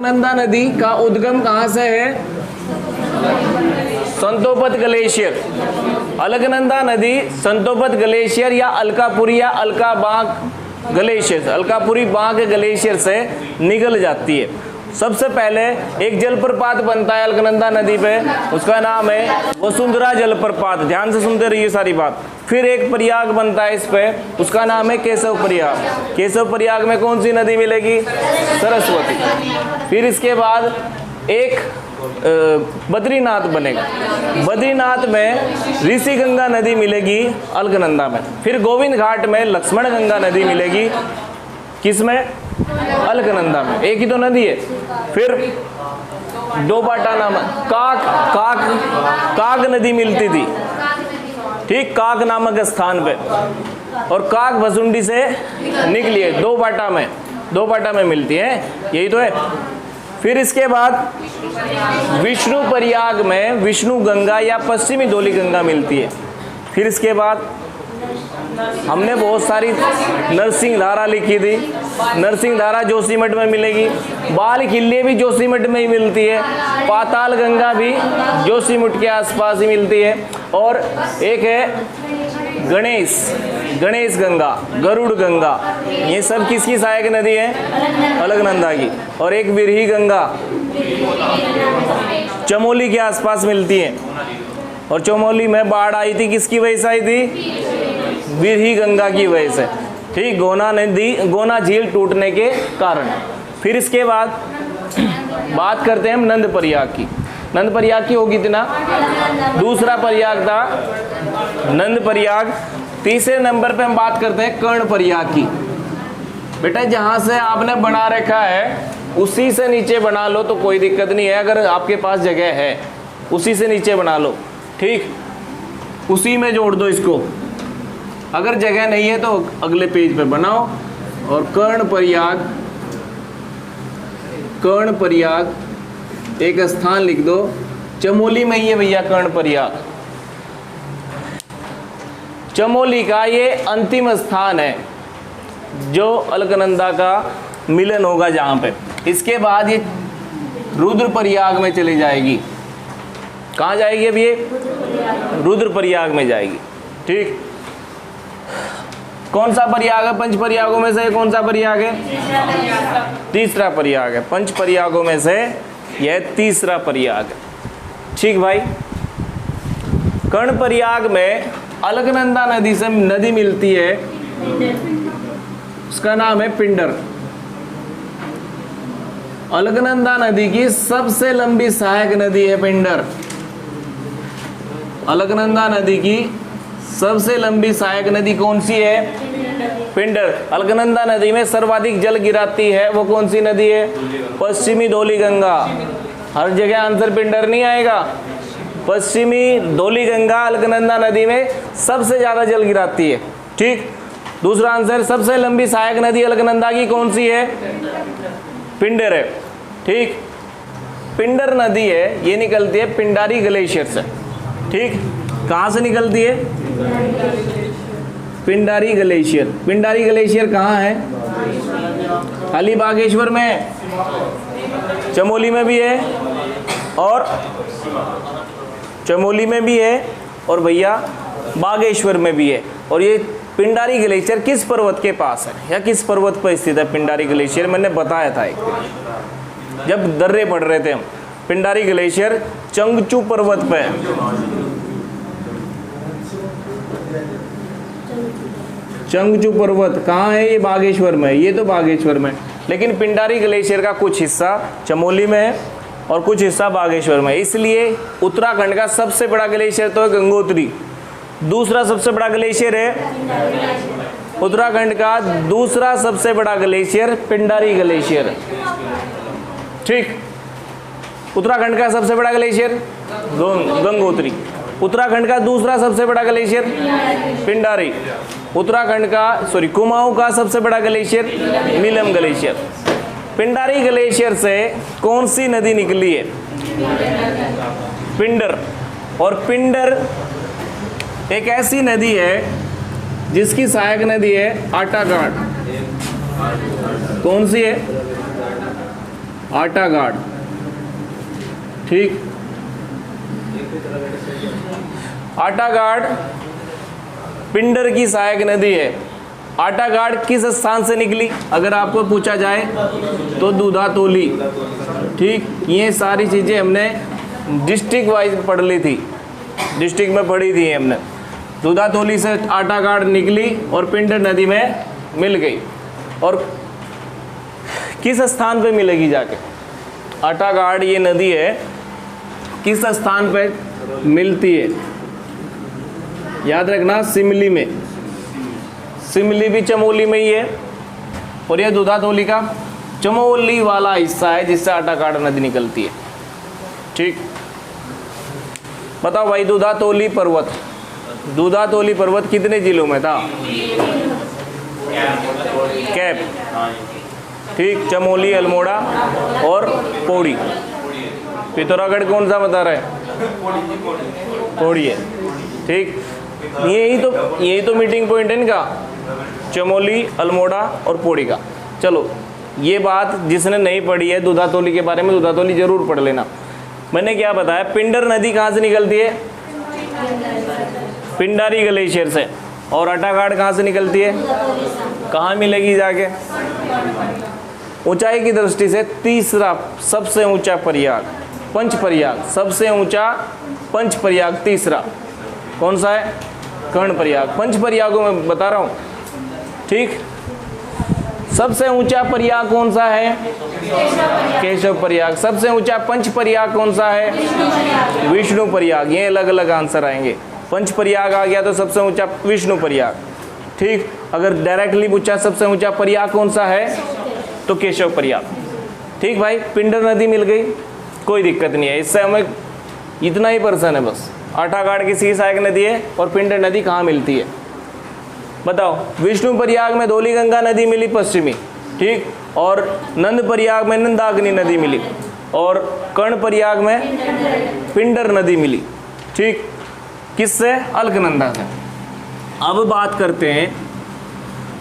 अलकनंदा नदी का उद्गम कहाँ से है? संतोपत ग्लेशियर। अलकनंदा नदी संतोपत ग्लेशियर या अलकापुरी या अलकाबाग ग्लेशियर, अलकापुरी बाग ग्लेशियर से निकल जाती है। सबसे पहले एक जलप्रपात बनता है अलकनंदा नदी पे, उसका नाम है वसुंधरा जलप्रपात। ध्यान से सुनते रहिए सारी बात। फिर एक प्रयाग बनता है इस पे, उसका नाम है केशव प्रयाग। केशव प्रयाग में कौन सी नदी मिलेगी? सरस्वती। फिर इसके बाद एक बद्रीनाथ बनेगा। बद्रीनाथ में ऋषि गंगा नदी मिलेगी अलकनंदा में। फिर गोविंद घाट में लक्ष्मण गंगा नदी मिलेगी, किसमें? अलकनंदा में। एक ही तो नदी है। फिर डोबाटा नामक काक नदी मिलती थी, ठीक, काक नामक स्थान पे, और काक भसुंडी से निकली है, दो बाटा में मिलती है, यही तो है। फिर इसके बाद विष्णु प्रयाग में विष्णु गंगा या पश्चिमी धौली गंगा मिलती है। फिर इसके बाद हमने बहुत सारी नरसिंह धारा लिखी थी, नरसिंह धारा जोशीमठ में मिलेगी। बाल किले भी जोशीमठ में ही मिलती है। पाताल गंगा भी जोशीमठ के आसपास ही मिलती है। और एक है गणेश गंगा, गरुड़ गंगा, ये सब किसकी सहायक नदी है? अलकनंदा की। और एक विरही गंगा चमोली के आसपास मिलती है। और चमोली में बाढ़ आई थी, किसकी वजह से आई थी? विरही गंगा की वजह से, ठीक, गोना झील टूटने के कारण। फिर इसके बाद बात करते हैं हम नंद प्रयाग की। नंद प्रयाग की होगी थी ना, दूसरा प्रयाग था नंद प्रयाग। तीसरे नंबर पे हम बात करते हैं कर्ण प्रयाग की। बेटा जहां से आपने बना रखा है उसी से नीचे बना लो तो कोई दिक्कत नहीं है, अगर आपके पास जगह है उसी से नीचे बना लो, ठीक, उसी में जोड़ दो इसको। अगर जगह नहीं है तो अगले पेज पे बनाओ। और कर्ण प्रयाग एक स्थान लिख दो, चमोली में ही है भैया कर्ण प्रयाग। चमोली का ये अंतिम स्थान है जो अलकनंदा का मिलन होगा जहां पे। इसके बाद ये रुद्र प्रयाग में चली जाएगी। कहाँ जाएगी? अब ये रुद्र प्रयाग में जाएगी, ठीक। कौन सा प्रयाग है? पंच प्रयागों में से कौन सा प्रयाग है? तीसरा प्रयाग है। पंच प्रयागों में से यह तीसरा प्रयाग है, ठीक भाई। कर्ण प्रयाग में अलकनंदा नदी से नदी मिलती है, उसका नाम है पिंडर। अलकनंदा नदी की सबसे लंबी सहायक नदी है पिंडर। अलकनंदा नदी की सबसे लंबी सहायक नदी कौन सी है? पिंडर। अलकनंदा नदी में सर्वाधिक जल गिराती है वो कौन सी नदी है? पश्चिमी धौली गंगा। हर जगह आंसर पिंडर नहीं आएगा। पश्चिमी धौली गंगा अलकनंदा नदी में सबसे ज्यादा जल गिराती है, ठीक। दूसरा आंसर, सबसे लंबी सहायक नदी अलकनंदा की कौन सी है? पिंडर है, ठीक। पिंडर नदी है, ये निकलती है पिंडारी ग्लेशियर से, ठीक। कहाँ से निकलती है? पिंडारी ग्लेशियर। पिंडारी ग्लेशियर कहाँ है? अलीबागेश्वर में, चमोली में भी है, और चमोली में भी है, और भैया बागेश्वर में भी है। और ये पिंडारी ग्लेशियर किस पर्वत के पास है या किस पर्वत पर स्थित है? पिंडारी ग्लेशियर मैंने बताया था एक दिन जब दर्रे पढ़ रहे थे हम। पिंडारी ग्लेशियर चंगचू पर्वत पे है। चंगचू पर्वत कहाँ है? ये बागेश्वर में, ये तो बागेश्वर में। लेकिन पिंडारी ग्लेशियर का कुछ हिस्सा चमोली में है और कुछ हिस्सा बागेश्वर में। इसलिए उत्तराखंड का सबसे बड़ा ग्लेशियर तो है गंगोत्री। दूसरा सबसे बड़ा ग्लेशियर है उत्तराखंड का दूसरा सबसे बड़ा ग्लेशियर पिंडारी ग्लेशियर, ठीक। उत्तराखंड का सबसे बड़ा ग्लेशियर गंगोत्री। उत्तराखंड का दूसरा सबसे बड़ा ग्लेशियर पिंडारी। उत्तराखंड का कुमाऊं का सबसे बड़ा ग्लेशियर नीलम ग्लेशियर। पिंडारी ग्लेशियर से कौन सी नदी निकली है? पिंडर। और पिंडर एक ऐसी नदी है जिसकी सहायक नदी है आटाघाट। कौन सी है? आटागाड़, ठीक। आटागाड़ पिंडर की सहायक नदी है। आटागाड़ किस स्थान से निकली अगर आपको पूछा जाए तो दूधातोली, ठीक। ये सारी चीज़ें हमने डिस्ट्रिक्ट वाइज पढ़ ली थी, डिस्ट्रिक्ट में पढ़ी थी हमने। दूधातोली से आटागाड़ निकली और पिंडर नदी में मिल गई। और किस स्थान पे मिलेगी जाके? आटागाड़ ये नदी है, किस स्थान पे मिलती है? याद रखना, सिमली में। सिमली भी चमोली में ही है और ये दूधातोली का चमोली वाला हिस्सा है जिससे आटागाड़ नदी निकलती है, ठीक। बताओ भाई, दूधातोली पर्वत कितने जिलों में था? कैप, ठीक। चमोली, अल्मोड़ा और पौड़ी। पिथौरागढ़ कौन सा बता रहा है? पौड़ी है, ठीक। यही तो मीटिंग पॉइंट है इनका, चमोली, अल्मोड़ा और पौड़ी का। चलो, ये बात जिसने नहीं पढ़ी है दूधातोली के बारे में, दूधातोली जरूर पढ़ लेना। मैंने क्या बताया, पिंडर नदी कहाँ से निकलती है? पिंडारी ग्लेशियर से। और आटागाड़ कहाँ से निकलती है? कहाँ मिलेगी जाके? ऊंचाई की दृष्टि से तीसरा सबसे ऊंचा प्रयाग, पंचप्रयाग। सबसे ऊंचा पंचप्रयाग तीसरा कौन सा है? कर्णप्रयाग। पंचप्रयागों में बता रहा हूँ, ठीक। सबसे ऊंचा प्रयाग कौन सा है? केशव प्रयाग। सबसे ऊंचा पंचप्रयाग कौन सा है? विष्णु प्रयाग। ये अलग अलग आंसर आएंगे। पंचप्रयाग आ गया तो सबसे ऊंचा विष्णु प्रयाग, ठीक। अगर डायरेक्टली पूछा सबसे ऊंचा प्रयाग कौन सा है तो केशव प्रयाग, ठीक। भाई, पिंडर नदी मिल गई, कोई दिक्कत नहीं है, इससे हमें इतना ही प्रश्न है बस। आटागाड़ किसकी सहायक नदी है और पिंडर नदी कहाँ मिलती है? बताओ। विष्णु प्रयाग में धौली गंगा नदी मिली पश्चिमी, ठीक। और नंद प्रयाग में नंदाग्नि नदी मिली और कर्ण प्रयाग में पिंडर नदी मिली, ठीक। किससे? अलकनंदा से। अब बात करते हैं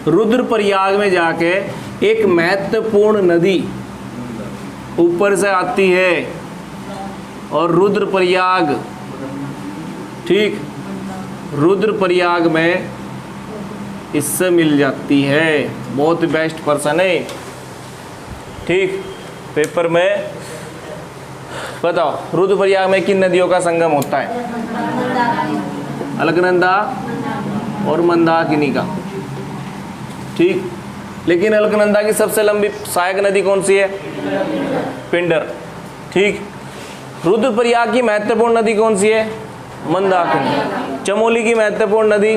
रुद्रप्रयाग में जाके एक महत्वपूर्ण नदी ऊपर से आती है और रुद्रप्रयाग, ठीक, रुद्रप्रयाग में इससे मिल जाती है। बहुत बेस्ट पर्सन है, ठीक। पेपर में बताओ, रुद्रप्रयाग में किन नदियों का संगम होता है? अलकनंदा और मंदाकिनी का, ठीक। लेकिन अलकनंदा की सबसे लंबी सहायक नदी कौन सी है? पिंडर, ठीक। रुद्रप्रयाग की महत्वपूर्ण नदी कौन सी है? मंदाकिनी। चमोली की महत्वपूर्ण नदी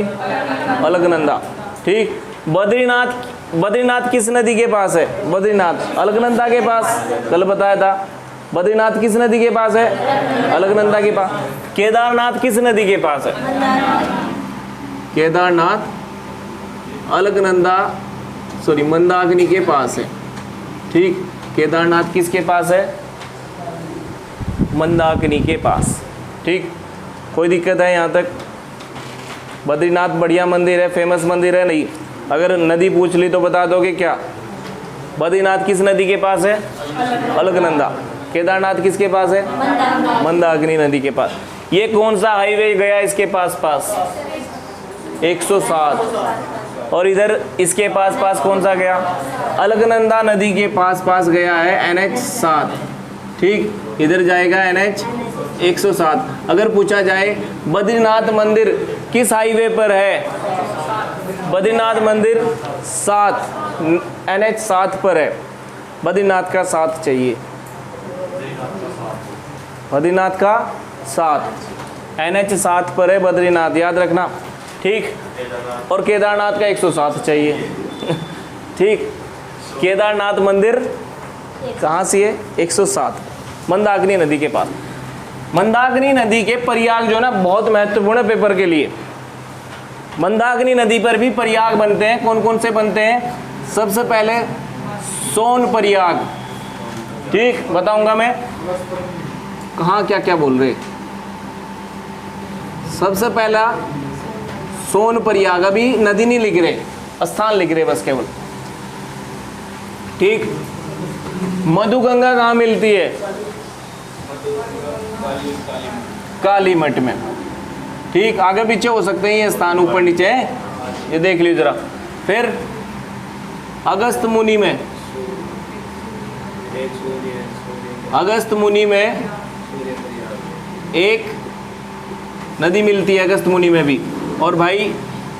अलकनंदा, ठीक। बद्रीनाथ किस नदी के पास है? बद्रीनाथ अलकनंदा के पास, कल बताया था। बद्रीनाथ किस नदी के पास है? अलकनंदा के पास। केदारनाथ किस नदी के पास है? केदारनाथ अलकनंदा मंदाकिनी के पास है, ठीक। केदारनाथ किसके पास है? मंदाकिनी के पास, ठीक। कोई दिक्कत है यहाँ तक? बद्रीनाथ बढ़िया मंदिर है, फेमस मंदिर है। नहीं, अगर नदी पूछ ली तो बता दोगे क्या? बद्रीनाथ किस नदी के पास है? अलकनंदा। केदारनाथ किसके पास है? मंदाकिनी नदी के पास। ये कौन सा हाईवे गया इसके पास? 107। और इधर इसके पास कौन सा गया? अलकनंदा नदी के पास गया है NH 7, ठीक। इधर जाएगा NH 107। अगर पूछा जाए बद्रीनाथ मंदिर किस हाईवे पर है? बद्रीनाथ मंदिर 7 NH 7 पर है। बद्रीनाथ का 7 चाहिए, बद्रीनाथ का 7 NH 7 पर है बद्रीनाथ, याद रखना, ठीक। और केदारनाथ का 107 चाहिए, ठीक। केदारनाथ मंदिर कहाँ से है? 107, मंदाकिनी नदी के पास। मंदाकिनी नदी के प्रयाग जो ना बहुत महत्वपूर्ण है पेपर के लिए। मंदाकिनी नदी पर भी प्रयाग बनते हैं। कौन कौन से बनते हैं? सबसे पहले सोन प्रयाग, ठीक, बताऊंगा मैं कहाँ क्या क्या बोल रहे। सबसे पहला सोन प्रयाग, अभी नदी नहीं लिख रहे, स्थान लिख रहे बस केवल, ठीक। मधुगंगा कहाँ मिलती है? कालीमठ में। ठीक, आगे पीछे हो सकते हैं ये स्थान, ऊपर नीचे है, ये देख लीजिए जरा। फिर अगस्त मुनि में, अगस्त मुनि में एक नदी मिलती है अगस्त मुनि में भी। और भाई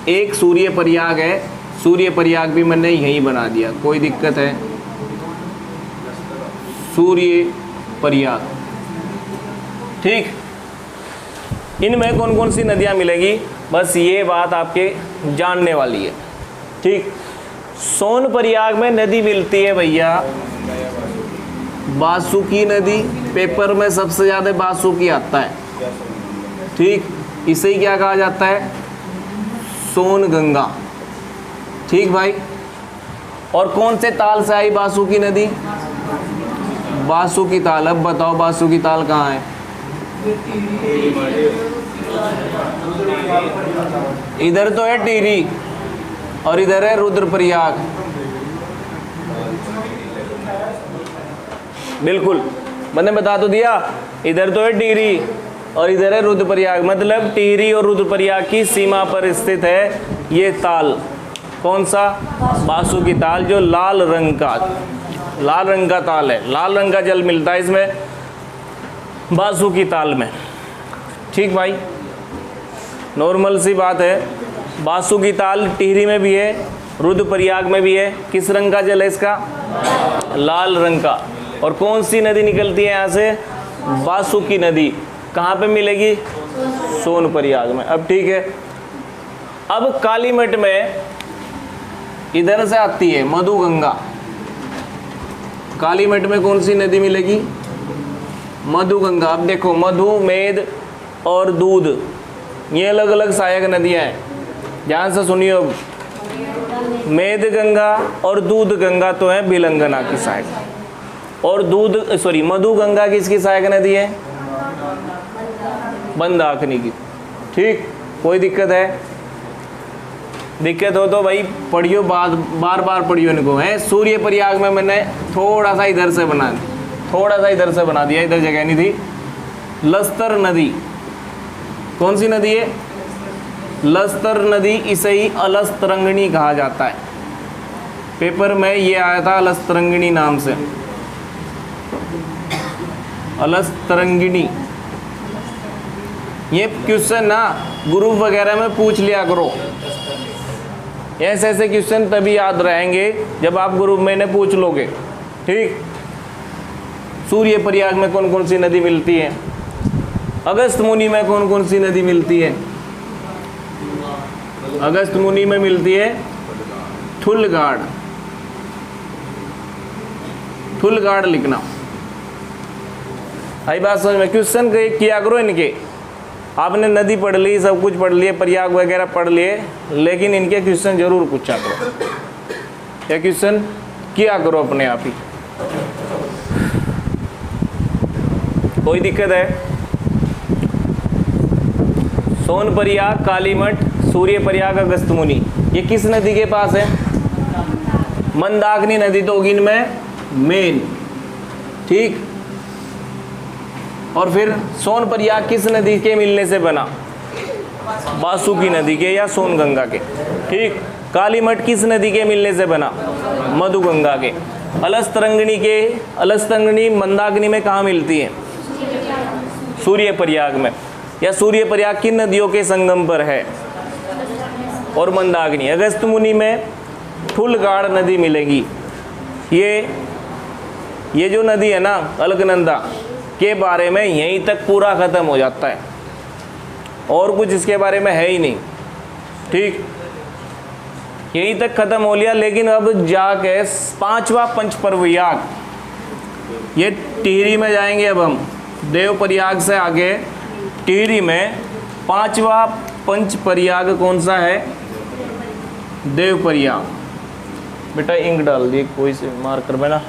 एक सूर्य प्रयाग है, सूर्य प्रयाग भी मैंने यहीं बना दिया, कोई दिक्कत है? सूर्य प्रयाग। ठीक, इनमें कौन कौन सी नदियाँ मिलेगी, बस ये बात आपके जानने वाली है। ठीक, सोन प्रयाग में नदी मिलती है भैया बासुकी नदी, पेपर में सबसे ज़्यादा बासुकी आता है। ठीक, इसे ही क्या कहा जाता है? सोन गंगा। ठीक भाई, और कौन से ताल से आई बासुकी नदी? बासुकी ताल। अब बताओ बासुकी ताल कहाँ है? इधर तो है टिहरी और इधर है रुद्रप्रयाग। बिल्कुल, मैंने बता तो दिया, इधर तो है टिहरी और इधर है रुद्रप्रयाग, मतलब टिहरी और रुद्रप्रयाग की सीमा पर स्थित है ये ताल। कौन सा? बासुकी ताल, जो लाल रंग का ताल है। लाल रंग का जल मिलता है इसमें बासुकी ताल में। ठीक भाई, नॉर्मल सी बात है। बासुकी ताल टिहरी में भी है, रुद्रप्रयाग में भी है। किस रंग का जल है इसका? लाल रंग का। और कौन सी नदी निकलती है यहाँ से? बासुकी नदी। कहाँ पे मिलेगी? सोनप्रयाग में। अब ठीक है, अब कालीमठ में इधर से आती है मधुगंगा। कालीमठ में कौन सी नदी मिलेगी? मधुगंगा। अब देखो, मधु, मेद और दूध, ये अलग अलग सहायक नदियाँ हैं। ध्यान से सुनिए। अब मेद गंगा और दूध गंगा तो है भिलंगना की सहायक, और मधु गंगा किसकी सहायक नदी है? मंदाकिनी की। ठीक, कोई दिक्कत है? दिक्कत हो तो भाई पढ़ियो, बार बार पढ़ियो इनको। है सूर्य प्रयाग में मैंने थोड़ा सा इधर से बना दिया, इधर जगह नहीं थी। लस्तर नदी, कौन सी नदी है? लस्तर नदी, इसे ही अलस्तरंगिणी कहा जाता है। पेपर में ये आया था अलस्तरंगिणी नाम से, अलस्तरंगिणी। ये क्वेश्चन ना ग्रुप वगैरह में पूछ लिया करो। ऐसे ऐसे क्वेश्चन तभी याद रहेंगे जब आप ग्रुप में इन्हें पूछ लोगे। ठीक, सूर्य प्रयाग में कौन कौन सी नदी मिलती है? अगस्त मुनि में कौन कौन सी नदी मिलती है? अगस्त मुनि में मिलती है ठुलगाड़। ठुलगाड़ लिखना। आई बात समझ में? क्वेश्चन किया करो इनके। आपने नदी पढ़ ली, सब कुछ पढ़ लिए, प्रयाग वगैरह पढ़ लिए, लेकिन इनके क्वेश्चन जरूर पूछा करो। या क्वेश्चन किया करो अपने आप ही। कोई दिक्कत है? सोन प्रयाग, कालीमठ, सूर्य प्रयाग, अगस्त मुनि, ये किस नदी के पास है? मंदाकिनी नदी तो होगी इनमें मेन। ठीक, और फिर सोन प्रयाग किस नदी के मिलने से बना? बासुकी नदी के या सोन गंगा के। ठीक, कालीमठ किस नदी के मिलने से बना? मधुगंगा के। अलस्तरंगिणी मंदाकिनी में कहाँ मिलती है? सूर्य प्रयाग में। या सूर्य प्रयाग किन नदियों के संगम पर है? और मंदाकिनी। अगस्त मुनि में ठुलगाड़ नदी मिलेगी। ये जो नदी है ना, अलकनंदा के बारे में यहीं तक पूरा ख़त्म हो जाता है, और कुछ इसके बारे में है ही नहीं। ठीक, यहीं तक ख़त्म हो लिया। लेकिन अब जाके पांचवा पंचप्रयाग, ये टिहरी में जाएंगे। अब हम देवप्रयाग से आगे टिहरी में पांचवा पंचप्रयाग कौन सा है? देवप्रयाग। बेटा इंक डाल दिए कोई से मार्कर में ना,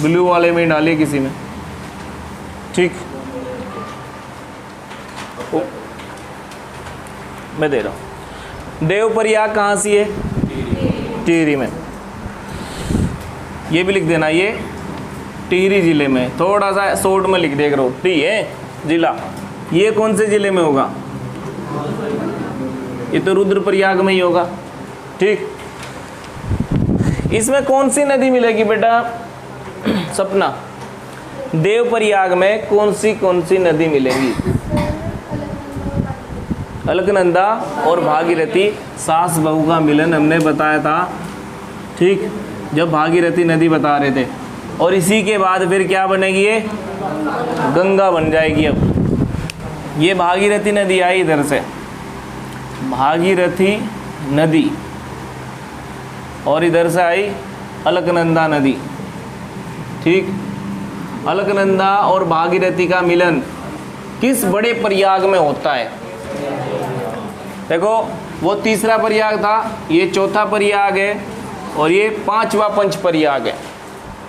ब्लू वाले में डालिए किसी में। ठीक, मैं दे रहा हूँ। देवप्रयाग कहाँ सी है? टिहरी में। ये भी लिख देना, ये टिहरी जिले में, थोड़ा सा शॉर्ट में लिख देख रहा टी है जिला। ये कौन से जिले में होगा? ये तो रुद्रप्रयाग में ही होगा। ठीक, इसमें कौन सी नदी मिलेगी बेटा? सपना, देवप्रयाग में कौन सी नदी मिलेगी? अलकनंदा और भागीरथी, सास बहू का मिलन हमने बताया था। ठीक, जब भागीरथी नदी बता रहे थे। और इसी के बाद फिर क्या बनेगी? ये गंगा बन जाएगी। अब ये भागीरथी नदी आई इधर से, भागीरथी नदी, और इधर से आई अलकनंदा नदी। ठीक, अलकनंदा और भागीरथी का मिलन किस बड़े प्रयाग में होता है? देखो, वो तीसरा प्रयाग था, ये चौथा प्रयाग है, और ये पांचवा पंच प्रयाग है।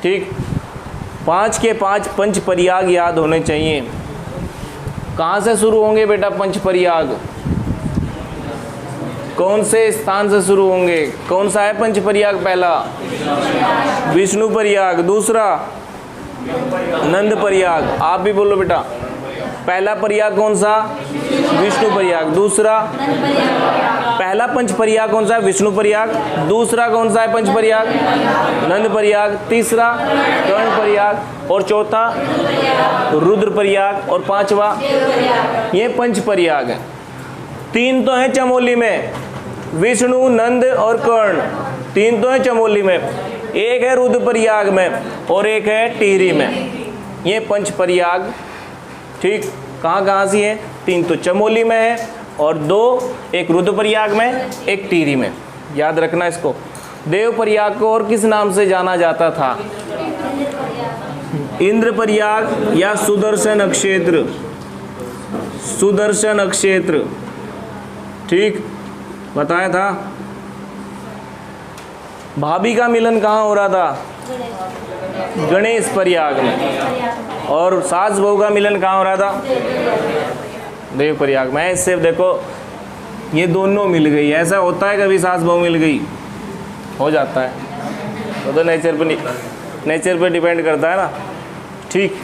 ठीक, 5 के 5 पंच प्रयाग याद होने चाहिए। कहाँ से शुरू होंगे बेटा पंच प्रयाग? कौन से स्थान से शुरू होंगे? कौन सा है पंच प्रयाग? पहला विष्णु प्रयाग, दूसरा नंद प्रयाग। आप भी बोलो बेटा, पहला प्रयाग कौन सा? विष्णु प्रयाग। दूसरा, पहला पंच प्रयाग कौन सा है? विष्णु प्रयाग। दूसरा कौन सा है पंच प्रयाग? नंद प्रयाग। तीसरा कर्ण प्रयाग, और चौथा रुद्र प्रयाग, और पांचवा ये पंच प्रयाग है। 3 तो है चमोली में, विष्णु, नंद और कर्ण, 3 तो है चमोली में, एक है रुद्रप्रयाग में और एक है टिहरी में। ये पंच प्रयाग। ठीक, कहाँ कहाँ सी है? 3 तो चमोली में है और 2 एक रुद्रप्रयाग में, एक टिहरी में। याद रखना इसको। देवप्रयाग को और किस नाम से जाना जाता था? इंद्रप्रयाग या सुदर्शन नक्षत्र, सुदर्शन नक्षत्र। ठीक, बताया था। भाभी का मिलन कहाँ हो रहा था? गणेश प्रयाग में। और सास बहू का मिलन कहाँ हो रहा था? देव प्रयाग में। इससे देखो ये दोनों मिल गई। ऐसा होता है कभी सास बहू मिल गई? हो जाता है, तो नेचर पे डिपेंड करता है ना। ठीक,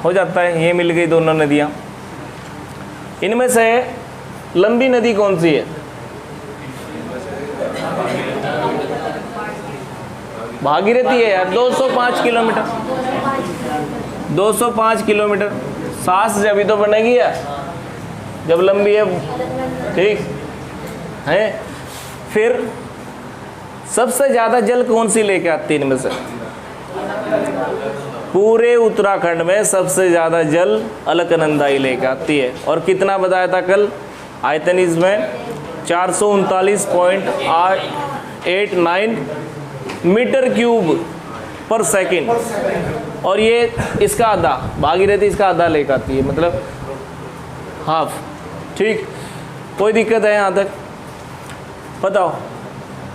हो जाता है। ये मिल गई दोनों नदियाँ। इनमें से लंबी नदी कौन सी है? भागीरथी है यार, 205 किलोमीटर, 205 किलोमीटर। सास जब तो बनेगी यार जब लंबी है। ठीक है। फिर सबसे ज़्यादा जल कौन सी लेके आती है इनमें से? पूरे उत्तराखंड में सबसे ज़्यादा जल अलकनंदा ही लेके आती है। और कितना बताया था कल? आयतन इसमें 439.889 मीटर क्यूब पर सेकंड। और ये इसका आधा, भागीरथी इसका आधा लेकर आती है, मतलब हाफ। ठीक, कोई दिक्कत है यहाँ तक? बताओ,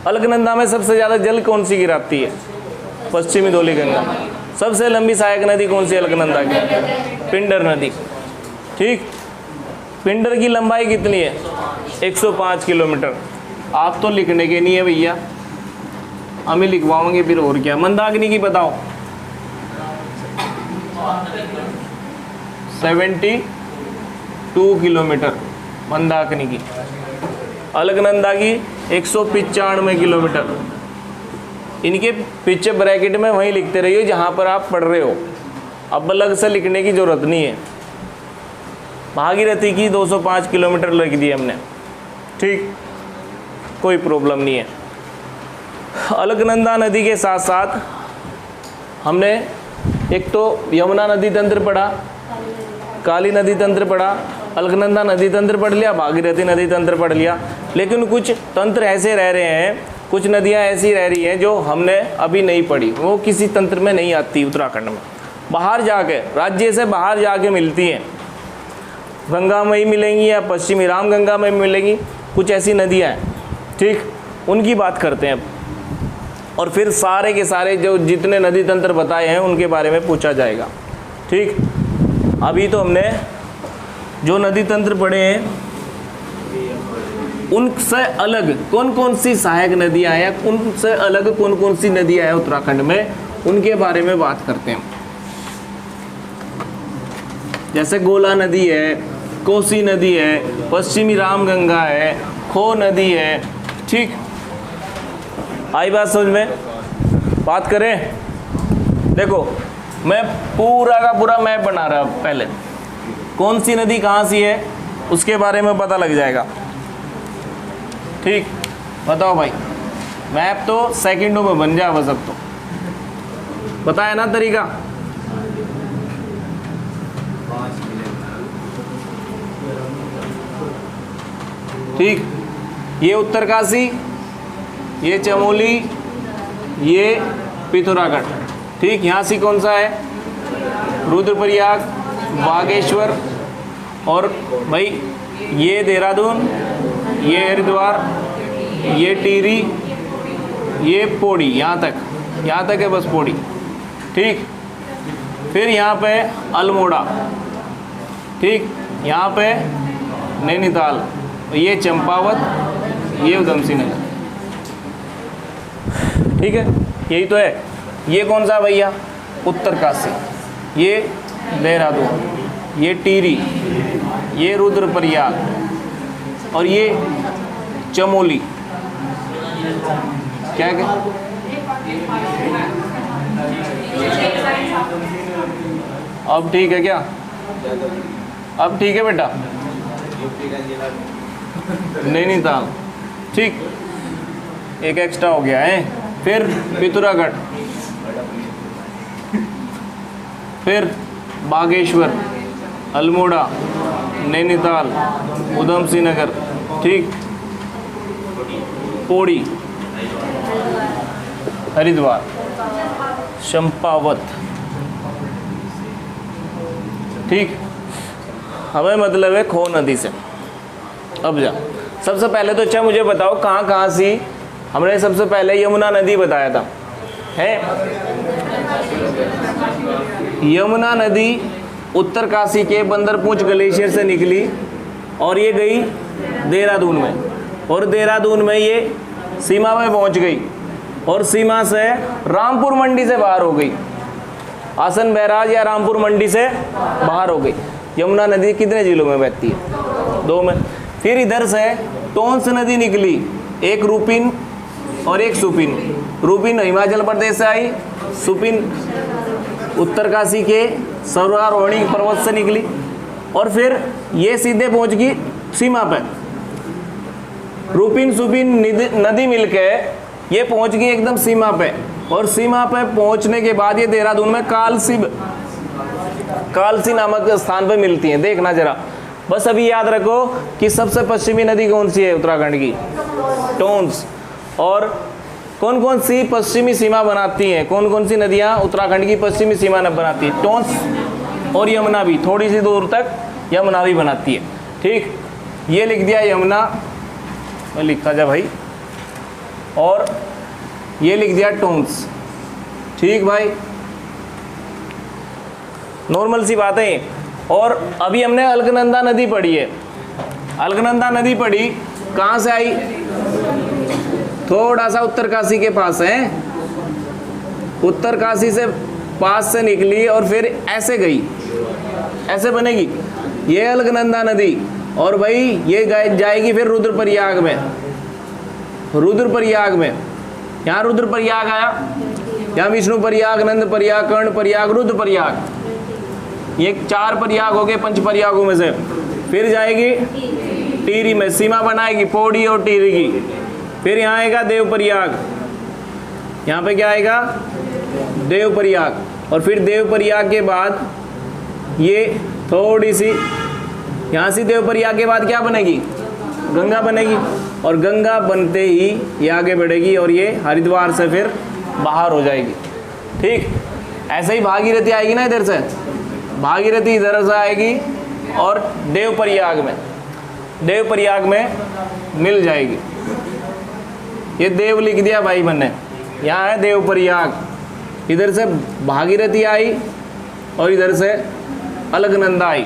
अलकनंदा में सबसे ज़्यादा जल कौन सी गिराती है? पश्चिमी धौली गंगा। सबसे लंबी सहायक नदी कौन सी अलकनंदा की? पिंडर नदी। ठीक, पिंडर की लंबाई कितनी है? 105 किलोमीटर। आप तो लिखने के नहीं है भैया, हम ही लिखवाओगे फिर, और क्या। मंदाकिनी की बताओ। 72 किलोमीटर मंदाकिनी की। अलकनंदा की 195 किलोमीटर। इनके पीछे ब्रैकेट में वहीं लिखते रहिए जहाँ पर आप पढ़ रहे हो, अब अलग से लिखने की ज़रूरत नहीं है। भागीरथी की 205 किलोमीटर लिख दी हमने। ठीक, कोई प्रॉब्लम नहीं है। अलकनंदा नदी के साथ साथ हमने एक तो यमुना नदी तंत्र पढ़ा, काली नदी तंत्र पढ़ा, अलकनंदा नदी तंत्र पढ़ लिया, भागीरथी नदी तंत्र पढ़ लिया। लेकिन कुछ तंत्र ऐसे रह रहे हैं, कुछ नदियां ऐसी रह रही हैं जो हमने अभी नहीं पढ़ी, वो किसी तंत्र में नहीं आती उत्तराखंड में। बाहर जाके, राज्य से बाहर जाके मिलती हैं, गंगा में ही मिलेंगी या पश्चिमी राम गंगा में मिलेंगी, कुछ ऐसी नदियाँ हैं। ठीक, उनकी बात करते हैं अब। और फिर सारे के सारे जो जितने नदी तंत्र बताए हैं उनके बारे में पूछा जाएगा। ठीक, अभी तो हमने जो नदी तंत्र पढ़े हैं उनसे अलग कौन कौन सी सहायक नदियां हैं, उनसे अलग कौन कौन सी नदियां हैं उत्तराखंड में, उनके बारे में बात करते हैं। जैसे गोला नदी है, कोसी नदी है, पश्चिमी रामगंगा है, खो नदी है। ठीक, आई बात समझ में? बात करें, देखो मैं पूरा का पूरा मैप बना रहा हूँ। पहले कौन सी नदी कहाँ सी है उसके बारे में पता लग जाएगा। ठीक, बताओ भाई, मैप तो सेकंडों में बन जाए बस। अब तो बताया ना तरीका। ठीक, ये उत्तरकाशी, ये चमोली, ये पिथौरागढ़। ठीक, यहाँ से कौन सा है? रुद्रप्रयाग, बागेश्वर, और भाई ये देहरादून, ये हरिद्वार, ये टिहरी, ये पौड़ी, यहाँ तक है बस पौड़ी। ठीक, फिर यहाँ पे अल्मोड़ा, ठीक, यहाँ पे नैनीताल, ये चंपावत, ये उधमसिंह नगर। ठीक है, यही तो है। ये कौन सा भैया? उत्तरकाशी, ये देहरादून, ये टिहरी, ये रुद्रप्रयाग, और ये चमोली। क्या अब ठीक है क्या? अब ठीक है बेटा? नैनीताल, ठीक, एक एक्स्ट्रा हो गया है। फिर पिथौरागढ़, फिर बागेश्वर, अल्मोड़ा, नैनीताल, उधमसिंह नगर, ठीक, पौड़ी, हरिद्वार, चंपावत। ठीक, हमें मतलब है खो नदी से। अब जा, सबसे पहले तो अच्छा मुझे बताओ कहाँ कहाँ सी? हमने सबसे पहले यमुना नदी बताया था, है? यमुना नदी उत्तरकाशी के बंदरपूंछ ग्लेशियर से निकली और ये गई देहरादून में, और देहरादून में ये सीमा में पहुंच गई, और सीमा से रामपुर मंडी से बाहर हो गई। आसन बैराज या रामपुर मंडी से बाहर हो गई। यमुना नदी कितने जिलों में बहती है? 2 में। फिर इधर से टोंस नदी निकली, एक रूपिन और एक सुपिन। रूपिन हिमाचल प्रदेश से आई, सुपिन उत्तरकाशी के सर्वारोहणी पर्वत से निकली, और फिर ये सीधे पहुंच गई सीमा पे। रूपिन सुपिन नदी मिलके ये पहुंच गई एकदम सीमा पे, और सीमा पे पहुंचने के बाद ये देहरादून में कालसी नामक स्थान पे मिलती हैं। देखना जरा, बस अभी याद रखो कि सबसे पश्चिमी नदी कौन सी है उत्तराखंड की? टोंस। और कौन कौन सी पश्चिमी सीमा बनाती हैं? कौन कौन सी नदियां उत्तराखंड की पश्चिमी सीमा बनाती है? टोंस और यमुना भी, थोड़ी सी दूर तक यमुना भी बनाती है। ठीक, ये लिख दिया यमुना, मैं लिखा जा भाई, और ये लिख दिया टोंस। ठीक भाई, नॉर्मल सी बात है। और अभी हमने अलकनंदा नदी पढ़ी है। अलकनंदा नदी पढ़ी, कहाँ से आई? थोड़ा सा उत्तरकाशी के पास है। उत्तरकाशी से पास से निकली और फिर ऐसे गई, ऐसे बनेगी ये अलकनंदा नदी। और भाई ये जाएगी फिर रुद्रप्रयाग में। रुद्रप्रयाग में, यहाँ रुद्रप्रयाग आया, यहाँ विष्णु प्रयाग, नंद प्रयाग, कर्ण प्रयाग, रुद्रप्रयाग, ये 4 प्रयाग हो गए पंच प्रयागों में से। फिर जाएगी टिहरी में, सीमा बनाएगी पौड़ी और टिहरी की। फिर यहाँ आएगा देवप्रयाग, यहाँ पे क्या आएगा? देवप्रयाग। और फिर देवप्रयाग के बाद ये थोड़ी सी, यहाँ से देवप्रयाग के बाद क्या बनेगी? गंगा बनेगी, और गंगा बनते ही ये आगे बढ़ेगी और ये हरिद्वार से फिर बाहर हो जाएगी। ठीक, ऐसे ही भागीरथी आएगी ना इधर से, भागीरथी इधर से आएगी और देवप्रयाग में मिल जाएगी। ये देव लिख दिया भाई मैंने, यहाँ है देवप्रयाग। इधर से भागीरथी आई और इधर से अलकनंदा आई।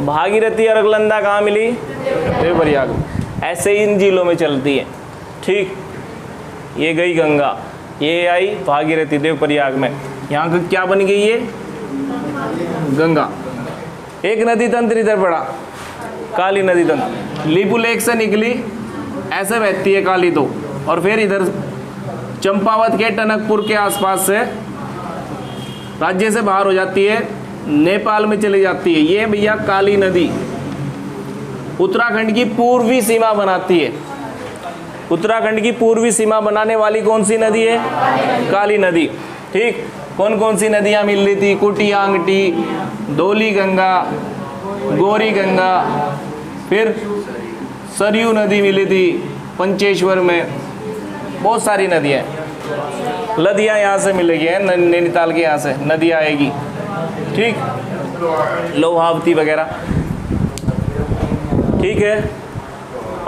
भागीरथी और अलकनंदा कहाँ मिली? देवप्रयाग। ऐसे इन जिलों में चलती है। ठीक, ये गई गंगा, ये आई भागीरथी देव प्रयाग में, यहाँ का क्या बन गई ये गंगा। एक नदी तंत्र इधर पड़ा, काली नदी तंत्र, लीपू लेक से निकली ऐसे बहती है काली तो, और फिर इधर चंपावत के टनकपुर के आसपास से राज्य से बाहर हो जाती है, नेपाल में चली जाती है। ये भैया काली नदी उत्तराखंड की पूर्वी सीमा बनाती है। उत्तराखंड की पूर्वी सीमा बनाने वाली कौन सी नदी है? काली नदी। ठीक, कौन कौन सी नदियां मिल रही थी? कुटियांगटी, धौली गंगा, गौरी गंगा, फिर सरयू नदी मिली थी पंचेश्वर में, बहुत सारी नदियां। लदियाँ यहाँ से मिलेगी, है नैनीताल के यहाँ से नदी आएगी। ठीक, लोहावती वगैरह। ठीक है,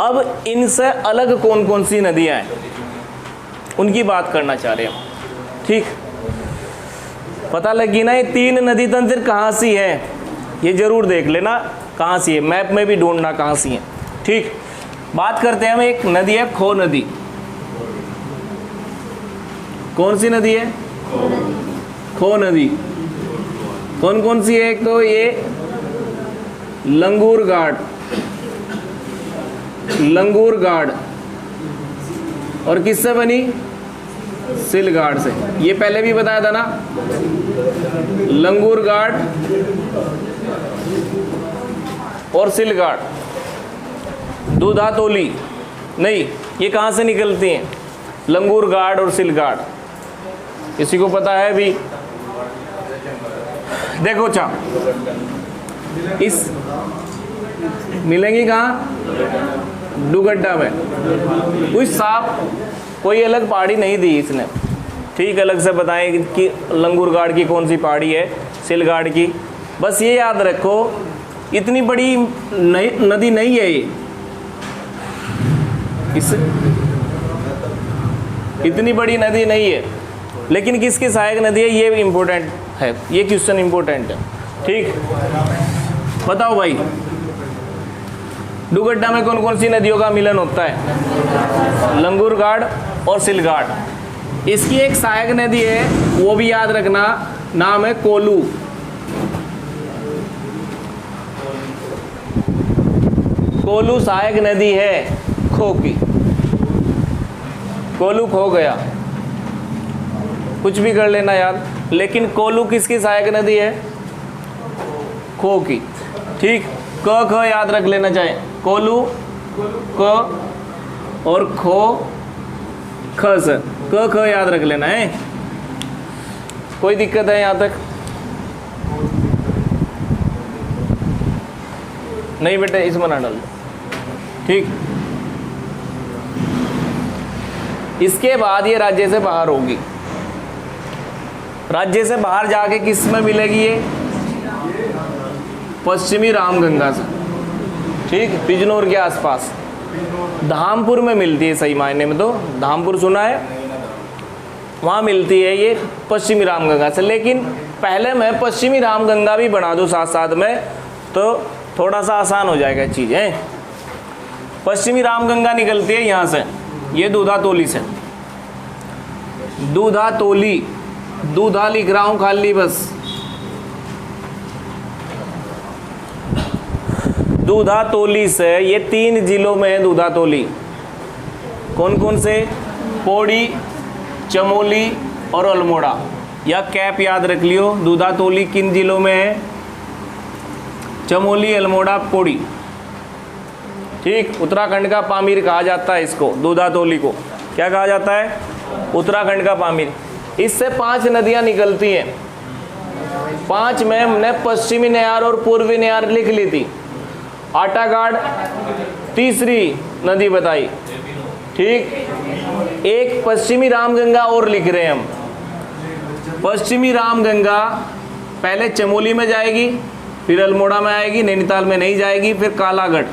अब इनसे अलग कौन कौन सी नदियाँ हैं उनकी बात करना चाह रहे हैं। ठीक, पता लगी ना ये तीन नदी तंत्र कहाँ सी है, ये जरूर देख लेना कहाँ सी है, मैप में भी ढूंढना कहाँ सी है। ठीक, बात करते हैं हम, एक नदी है खो नदी। कौन सी नदी है? खो नदी। कौन कौन सी है? एक तो ये लंगूर घाट, लंगूर घाट, और किससे बनी? सिलघाट से। ये पहले भी बताया था ना, लंगूर घाट और सिलघाट। दूधातोली नहीं, ये कहाँ से निकलती हैं? लंगूर घाट और सिलघाट। किसी को पता है भी? देखो अच्छा, इस मिलेंगी कहाँ? डुगड्डा में। कोई साफ कोई अलग पहाड़ी नहीं दी इसने। ठीक, अलग से बताएं कि लंगूर घाट की कौन सी पहाड़ी है, सिलघाट की। बस ये याद रखो, इतनी बड़ी नदी नहीं है ये, इतनी बड़ी नदी नहीं है, लेकिन किसकी सहायक नदी है ये इम्पोर्टेंट है, ये क्वेश्चन इम्पोर्टेंट है। ठीक, बताओ भाई, डुगड्डा में कौन कौन सी नदियों का मिलन होता है? लंगूर घाट और सिलघाट। इसकी एक सहायक नदी है, वो भी याद रखना, नाम है कोलू। कोलू सहायक नदी है खो की। कोलू खो गया, कुछ भी कर लेना याद, लेकिन कोलू किसकी सहायक नदी है? खो की। ठीक, क ख याद रख लेना चाहे, कोलू क और खो ख से, क ख याद रख लेना है। कोई दिक्कत है यहाँ तक? नहीं बेटे, इसमें ना डाल। ठीक, इसके बाद ये राज्य से बाहर होगी। राज्य से बाहर जाके किस में मिलेगी ये? पश्चिमी रामगंगा से। ठीक, बिजनौर के आसपास धामपुर में मिलती है, सही मायने में तो धामपुर सुना है, वहाँ मिलती है ये पश्चिमी रामगंगा से। लेकिन पहले मैं पश्चिमी रामगंगा भी बना दूँ साथ साथ में, तो थोड़ा सा आसान हो जाएगा चीज़ें। पश्चिमी रामगंगा निकलती है यहाँ से, ये दूधातोली से। दूधातोली, दूधा लिख रहा हूँ खाली बस। दूधातोली से, ये 3 जिलों में है दूधातोली। कौन कौन से? पौड़ी, चमोली और अल्मोड़ा। या कैप याद रख लियो, दूधातोली किन जिलों में है? चमोली, अल्मोड़ा, पौड़ी। ठीक, उत्तराखंड का पामीर कहा जाता है इसको, दूधातोली को क्या कहा जाता है? उत्तराखंड का पामीर। इससे 5 नदियां निकलती हैं। 5 में हमने पश्चिमी नयार और पूर्वी नयार लिख ली थी। आटाघाट तीसरी नदी बताई। ठीक, एक पश्चिमी रामगंगा और लिख रहे हैं हम। पश्चिमी रामगंगा पहले चमोली में जाएगी, फिर अल्मोड़ा में आएगी, नैनीताल में नहीं जाएगी, फिर कालागढ़।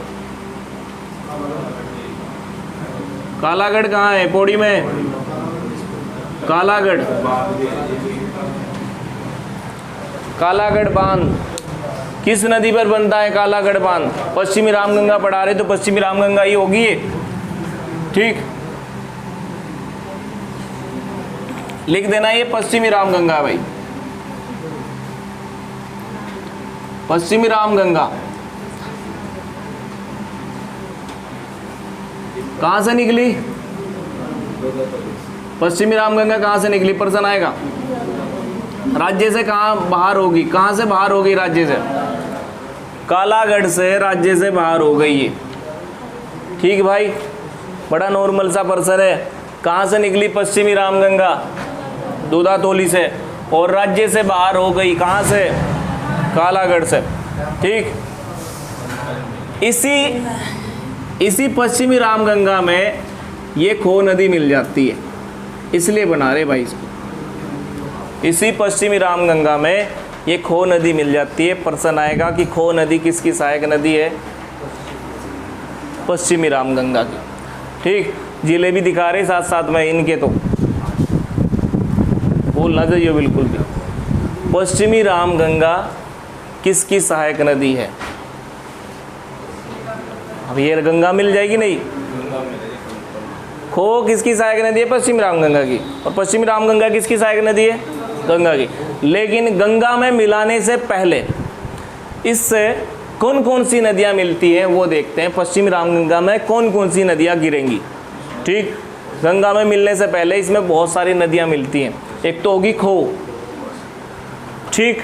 कालागढ़ कहाँ है? पौड़ी में। कालागढ़, कालागढ़ बांध, किस नदी पर बनता है कालागढ़ बांध? पश्चिमी रामगंगा पढ़ा रहे तो पश्चिमी रामगंगा ही होगी ये। ठीक, लिख देना ये पश्चिमी रामगंगा भाई, पश्चिमी रामगंगा। कहां से निकली पश्चिमी रामगंगा? कहां से निकली? प्रश्न आएगा। राज्य से कहां बाहर होगी? कहां से बाहर हो गई राज्य से? कालागढ़ से राज्य से बाहर हो गई ये। ठीक भाई, बड़ा नॉर्मल सा प्रश्न है। कहां से निकली पश्चिमी रामगंगा? दूधातोली से, और राज्य से बाहर हो गई कहां से? कालागढ़ से। ठीक, इसी पश्चिमी रामगंगा में ये खो नदी मिल जाती है, इसलिए बना रहे भाई इसको। इसी पश्चिमी रामगंगा में ये खो नदी मिल जाती है। प्रश्न आएगा कि खो नदी किसकी सहायक नदी है? पश्चिमी रामगंगा की। ठीक, जिले भी दिखा रहे साथ साथ में इनके, तो भूलना चाहिए बिल्कुल भी। पश्चिमी रामगंगा किसकी सहायक नदी है? अब ये गंगा मिल जाएगी नहीं। खो किसकी सहायक नदी है? पश्चिमी रामगंगा की। और पश्चिमी रामगंगा किसकी सहायक नदी है? गंगा की। लेकिन गंगा में मिलाने से पहले इससे कौन कौन सी नदियां मिलती हैं वो देखते हैं। पश्चिमी रामगंगा में कौन कौन सी नदियां गिरेंगी? ठीक, गंगा में मिलने से पहले इसमें बहुत सारी नदियां मिलती हैं। एक तो होगी खो। ठीक,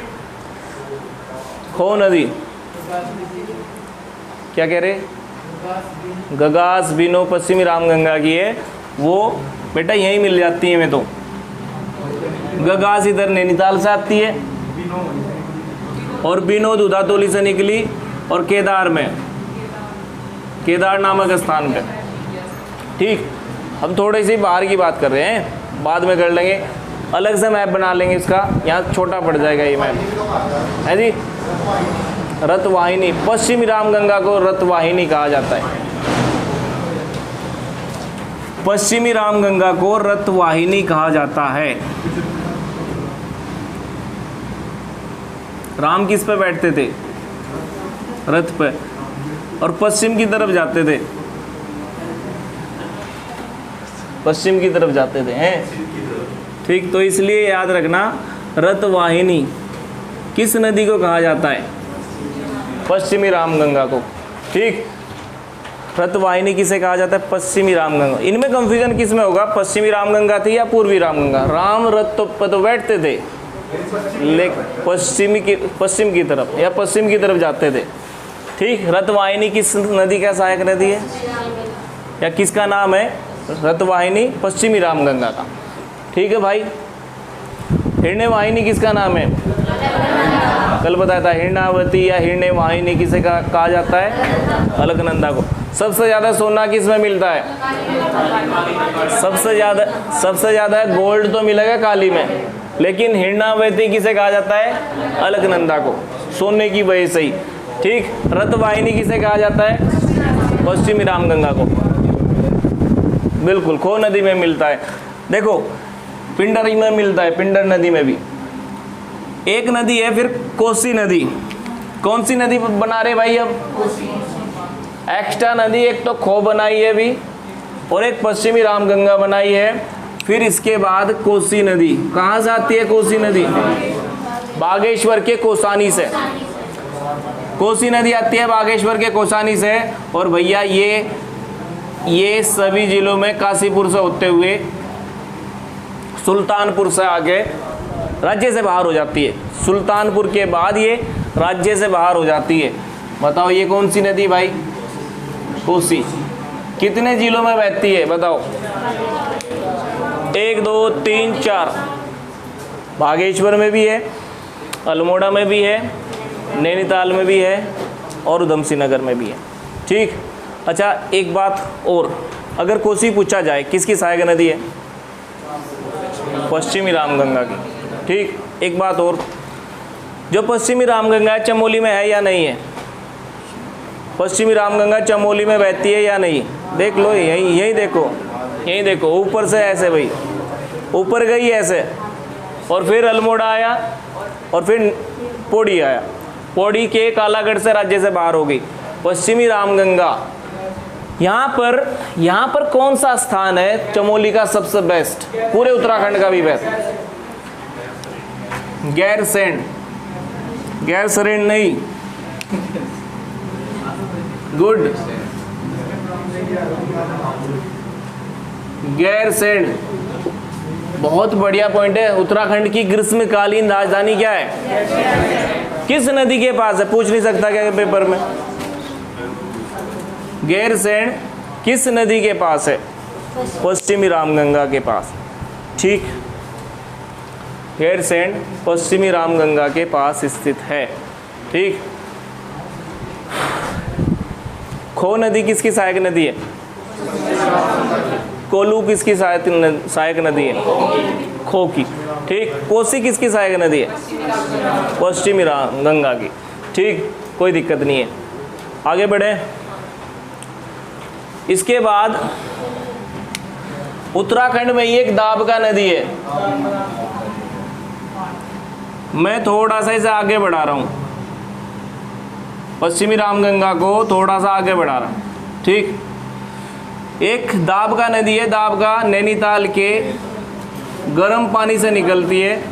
खो नदी, क्या कह रहे? गगास बिनो पश्चिमी रामगंगा की है वो बेटा, यहीं मिल जाती है। मैं तो गगास इधर नैनीताल से आती है, और बिनो दूधातोली से निकली और केदार में, केदार नामक स्थान पे। ठीक, हम थोड़ी सी बाहर की बात कर रहे हैं, बाद में कर लेंगे, अलग से मैप बना लेंगे इसका। यहाँ छोटा पड़ जाएगा ये मैप, है जी। रतवाहिनी, पश्चिमी रामगंगा को रतवाहिनी कहा जाता है। पश्चिमी रामगंगा को रतवाहिनी कहा जाता है। राम किस पे बैठते थे? रथ पे, और पश्चिम की तरफ जाते थे, पश्चिम की तरफ जाते थे हैं। ठीक, तो इसलिए याद रखना रतवाहिनी किस नदी को कहा जाता है? पश्चिमी रामगंगा को। ठीक, रतवाहिनी किसे कहा जाता है? पश्चिमी रामगंगा। इनमें कंफ्यूजन किस में होगा? पश्चिमी रामगंगा थी या पूर्वी रामगंगा? राम रथ पे तो बैठते थे, लेकिन पश्चिम की तरफ या पश्चिम की तरफ जाते थे। ठीक, रतवाहिनी किस नदी का सहायक नदी है, या किसका नाम है? रतवाहिनी पश्चिमी रामगंगा का। ठीक है भाई। हिरण्यवाहिनी किसका नाम है? कल बताया था, हिरणावती या हिरण्यवाहिनी किसे कहा जाता है? अलकनंदा को। सबसे ज़्यादा सोना किस में मिलता है? सबसे ज़्यादा गोल्ड तो मिलेगा काली में, लेकिन हिरणावती किसे कहा जाता है? अलकनंदा को, सोने की वजह से ही। ठीक, रतवाहिनी किसे कहा जाता है? पश्चिमी रामगंगा को। बिल्कुल, खो नदी में मिलता है। देखो, पिंडर में मिलता है, पिंडर नदी में भी। एक नदी है फिर कोसी नदी। कौन सी नदी बना रहे भाई? अब एक्स्ट्रा नदी, एक तो खो बनाई है भी, और एक पश्चिमी रामगंगा बनाई है। फिर इसके बाद कोसी नदी। कहाँ से आती है कोसी नदी? बागेश्वर के कोसानी से। कोसी नदी आती है बागेश्वर के कोसानी से। और भैया ये सभी जिलों में काशीपुर से होते हुए सुल्तानपुर से आगे राज्य से बाहर हो जाती है। सुल्तानपुर के बाद ये राज्य से बाहर हो जाती है। बताओ ये कौन सी नदी भाई? कोसी। कितने जिलों में बहती है बताओ? 1 2 3 4। बागेश्वर में भी है, अल्मोड़ा में भी है, नैनीताल में भी है, और उधमसिंह नगर में भी है। ठीक। अच्छा, एक बात और, अगर कोसी पूछा जाए किसकी सहायक नदी है? पश्चिमी रामगंगा की। ठीक। एक बात और, जो पश्चिमी रामगंगा है चमोली में है या नहीं है? पश्चिमी रामगंगा चमोली में बहती है या नहीं? देख लो, यही देखो, यही देखो, ऊपर से ऐसे भाई, ऊपर गई ऐसे, और फिर अल्मोड़ा आया, और फिर पौड़ी आया। पौड़ी के कालागढ़ से राज्य से बाहर हो गई। पश्चिमी रामगंगा, यहाँ पर कौन सा स्थान है चमोली का सबसे बेस्ट, पूरे उत्तराखंड का भी बेस्ट? गैरसैंण, गैरसैंण नहीं, गुड, गैरसैंण, बहुत बढ़िया पॉइंट है। उत्तराखंड की ग्रीष्मकालीन राजधानी क्या है? किस नदी के पास है? पूछ नहीं सकता क्या पेपर में? गैरसैंण किस नदी के पास है? पश्चिमी रामगंगा के पास। ठीक, गैरसैंण पश्चिमी रामगंगा के पास स्थित है। ठीक, खो नदी किसकी सहायक नदी है? कोलू किसकी सहायक नदी है? खो की। ठीक, कोसी किसकी सहायक नदी है? पश्चिमी गंगा की। ठीक, कोई दिक्कत नहीं है, आगे बढ़े। इसके बाद उत्तराखंड में एक दाबका नदी है, मैं थोड़ा सा इसे आगे बढ़ा रहा हूँ, पश्चिमी रामगंगा को थोड़ा सा आगे बढ़ा रहा हूँ। ठीक, एक दाबका नदी है, दाबका नैनीताल के गर्म पानी से निकलती है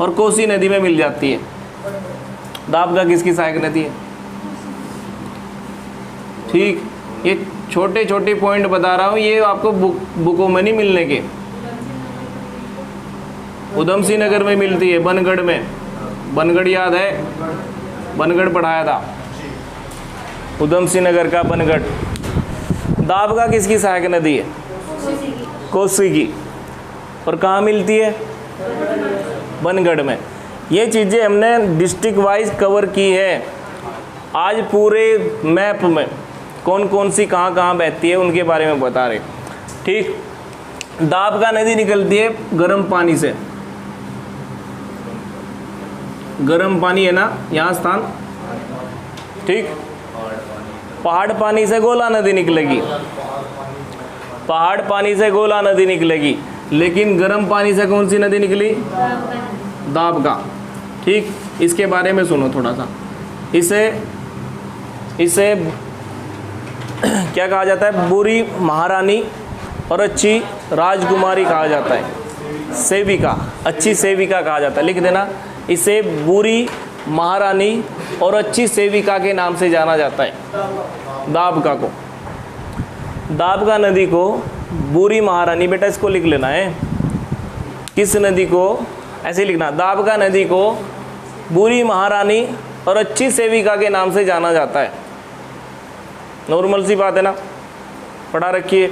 और कोसी नदी में मिल जाती है। दाबका किसकी सहायक नदी है? ठीक, ये छोटे छोटे पॉइंट बता रहा हूँ, ये आपको बुकों में नहीं मिलने के। उधम सिंह नगर में मिलती है, बनगढ़ में, बनगढ़ याद है? बनगढ़ पढ़ाया था, उधम सिंह नगर का बनगढ़। दाबका किसकी सहायक नदी है? कोसी की। और कहाँ मिलती है? बनगढ़ में। ये चीज़ें हमने डिस्ट्रिक्ट वाइज कवर की है। आज पूरे मैप में कौन कौन सी कहाँ कहाँ बहती है उनके बारे में बता रहे। ठीक, दाबका नदी निकलती है गर्म पानी से, गर्म पानी है ना यहाँ स्थान। ठीक, पहाड़ पानी से गोला नदी निकलेगी, पहाड़ पानी से गोला नदी निकलेगी, लेकिन गर्म पानी से कौन सी नदी निकली? दाबका। ठीक, इसके बारे में सुनो थोड़ा सा। इसे क्या कहा जाता है? बुरी महारानी और अच्छी राजकुमारी कहा जाता है, सेविका, अच्छी सेविका कहा जाता है। लिख देना, इसे बुरी महारानी और अच्छी सेविका के नाम से जाना जाता है। दाबका को, दाबका नदी को बुरी महारानी, बेटा इसको लिख लेना है। किस नदी को? ऐसे ही लिखना, दाबका नदी को बुरी महारानी और अच्छी सेविका के नाम से जाना जाता है। नॉर्मल सी बात है ना, पढ़ा रखिए।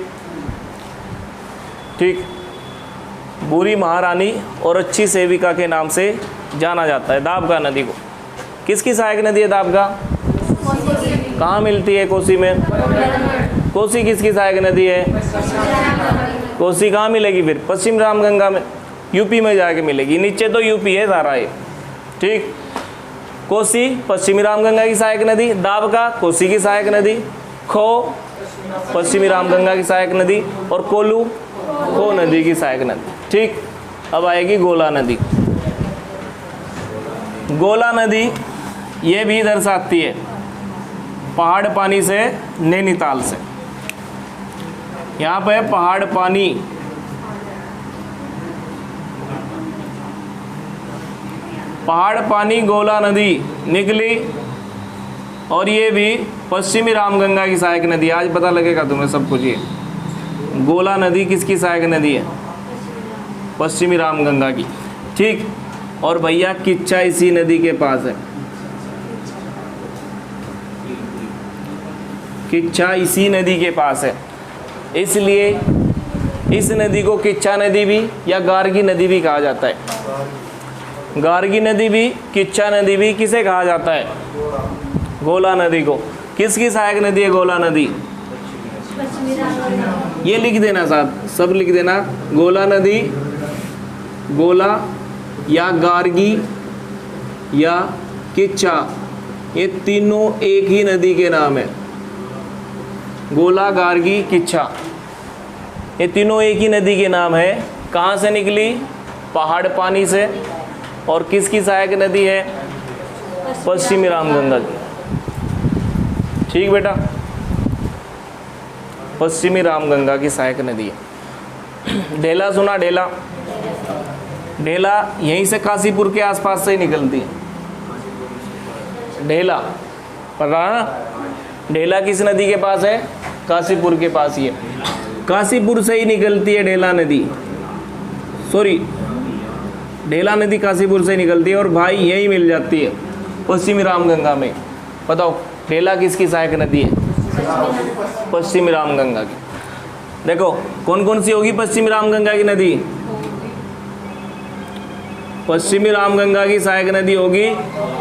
ठीक, बुरी महारानी और अच्छी सेविका के नाम से जाना जाता है दाबका नदी को। किसकी सहायक नदी है दाबका? कहाँ मिलती है? कोसी में। कोसी किसकी सहायक नदी है? कोसी कहाँ मिलेगी फिर? पश्चिम रामगंगा में, यूपी में जाके मिलेगी। नीचे तो यूपी है सारा ये। ठीक, कोसी पश्चिमी रामगंगा की सहायक नदी, दाबका कोसी की सहायक नदी, खो पश्चिमी रामगंगा की सहायक नदी और कोलू खो नदी की सहायक नदी। ठीक, अब आएगी गोला नदी। गोला नदी ये भी दर्शाती है पहाड़ पानी से नैनीताल से। यहाँ पे पहाड़ पानी, पहाड़ पानी गोला नदी निकली और ये भी पश्चिमी रामगंगा की सहायक नदी। आज पता लगेगा तुम्हें सब कुछ। ये गोला नदी किसकी सहायक नदी है? पश्चिमी रामगंगा की। ठीक, और भैया किच्चा इसी नदी के पास है, किच्चा इसी नदी के पास है, इसलिए इस नदी को किच्चा नदी भी या गार्गी नदी भी कहा जाता है। गार्गी नदी भी, किच्चा नदी भी किसे कहा जाता है? गोला नदी को। किसकी सहायक नदी है गोला नदी? ये लिख देना साथ, सब लिख देना। गोला नदी, गोला या गार्गी या किच्चा, ये तीनों एक ही नदी के नाम है। गोला, गार्गी, किच्चा, ये तीनों एक ही नदी के नाम है। कहाँ से निकली? पहाड़ पानी से। और किसकी सहायक नदी है? पश्चिमी रामगंगा की। ठीक बेटा, पश्चिमी रामगंगा की सहायक नदी है। ढेला सुना? ढेला, ढेला यहीं से काशीपुर के आसपास से ही निकलती है। ढेला पता है ना? ढेला किस नदी के पास है? काशीपुर के पास ही है। काशीपुर से ही निकलती है ढेला नदी, सॉरी ढेला नदी काशीपुर से निकलती है और भाई यही मिल जाती है पश्चिमी रामगंगा में। बताओ ढेला किसकी सहायक नदी है? पश्चिमी रामगंगा की। देखो कौन कौन सी होगी पश्चिमी रामगंगा की नदी? पश्चिमी रामगंगा की सहायक नदी होगी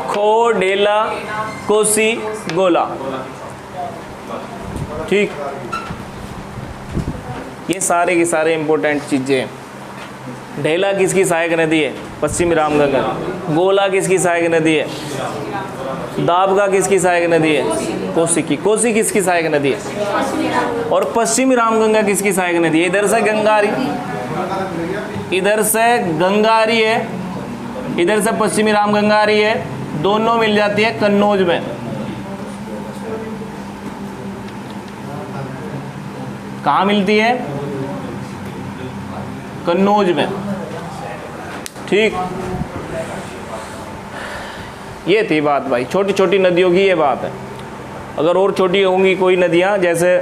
खो, ढेला, कोसी, गोला। ठीक, ये सारे के सारे इंपॉर्टेंट चीजें हैं। ढेला किसकी सहायक नदी है? पश्चिमी रामगंगा। गोला किसकी सहायक नदी है? दाबगा किसकी सहायक नदी है? कोसी की। कोसी किसकी सहायक नदी है? और पश्चिमी रामगंगा किसकी सहायक नदी है? इधर से गंगा आ रही, इधर से गंगा आ रही है, इधर से पश्चिमी रामगंगा आ रही है, दोनों मिल जाती है कन्नौज में। कहाँ मिलती है? कन्नौज में। ठीक, ये थी बात भाई, छोटी छोटी नदियों की ये बात है। अगर और छोटी होंगी कोई नदियाँ, जैसे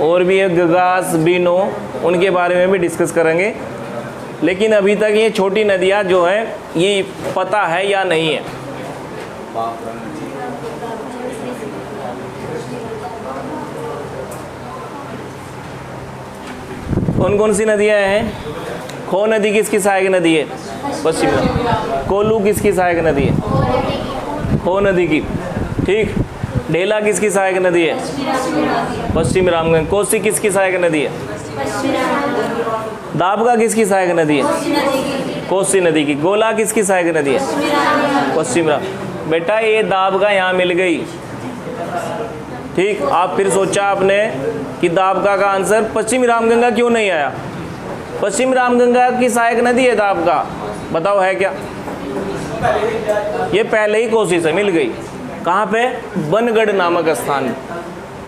और भी है गगास, बीनो, उनके बारे में भी डिस्कस करेंगे। लेकिन अभी तक ये छोटी नदियाँ जो है ये पता है या नहीं है? कौन कौन सी नदियाँ हैं? खो नदी किसकी सहायक नदी है? पश्चिम। कोलू किसकी सहायक नदी है? खो नदी की। ठीक, ढेला किसकी सहायक नदी है? पश्चिमी रामगंगा। कोसी किसकी सहायक नदी है? दाबगा किसकी सहायक नदी है? कोसी नदी की। गोला किसकी सहायक नदी है? पश्चिम राम। बेटा ये दाबगा यहाँ मिल गई। ठीक, आप फिर सोचा आपने कि दाबगा का आंसर पश्चिमी रामगंगा क्यों नहीं आया? पश्चिम रामगंगा की सहायक नदी है दाबगा, बताओ है क्या? ये पहले ही कोसी से मिल गई। कहाँ पे? बनगढ़ नामक स्थान।